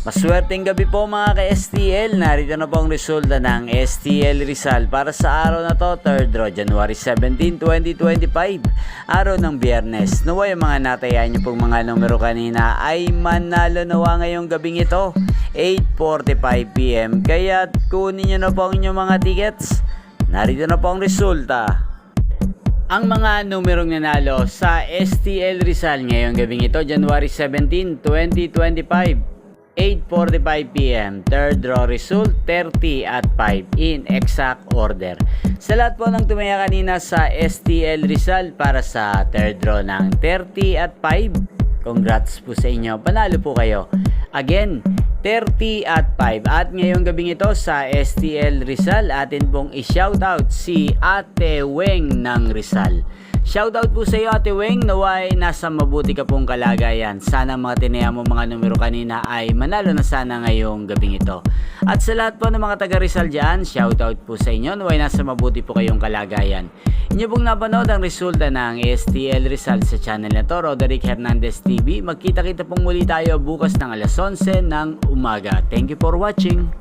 Maswerteng gabi po mga ka-STL. Narito na po ang resulta ng STL Rizal para sa araw na to, 3rd draw, January 17, 2025. Araw ng Biyernes. Naway mga natayaan niyo pong mga numero kanina ay manalo nawa ngayong gabing ito, 8:45 PM. Kaya kunin niyo na po ang inyong mga tickets. Narito na po ang resulta. Ang mga numerong nanalo sa STL Rizal ngayong gabing ito, January 17, 2025. 8:45 PM, 3rd draw result 30 at 5 in exact order. Sa lahat po ng tumaya kanina sa STL Rizal para sa 3rd draw ng 30 at 5, congrats po sa inyo, panalo po kayo. Again, 30 at 5. At ngayong gabing ito sa STL Rizal, atin pong i-shoutout si Ate Weng ng Rizal. Shoutout po sa iyo Ate Weng, naway nasa mabuti ka pong kalagayan. Sana mga tinaya mo mga numero kanina ay manalo na sana ngayong gabing ito. At sa lahat po ng mga taga Rizal dyan, shoutout po sa inyo, naway nasa mabuti po kayong kalagayan. Inyo pong napanood ang resulta ng STL Rizal sa channel na to, Roderick Hernandez TV. Magkita-kita pong muli tayo bukas ng alas 11 ng umaga. Thank you for watching.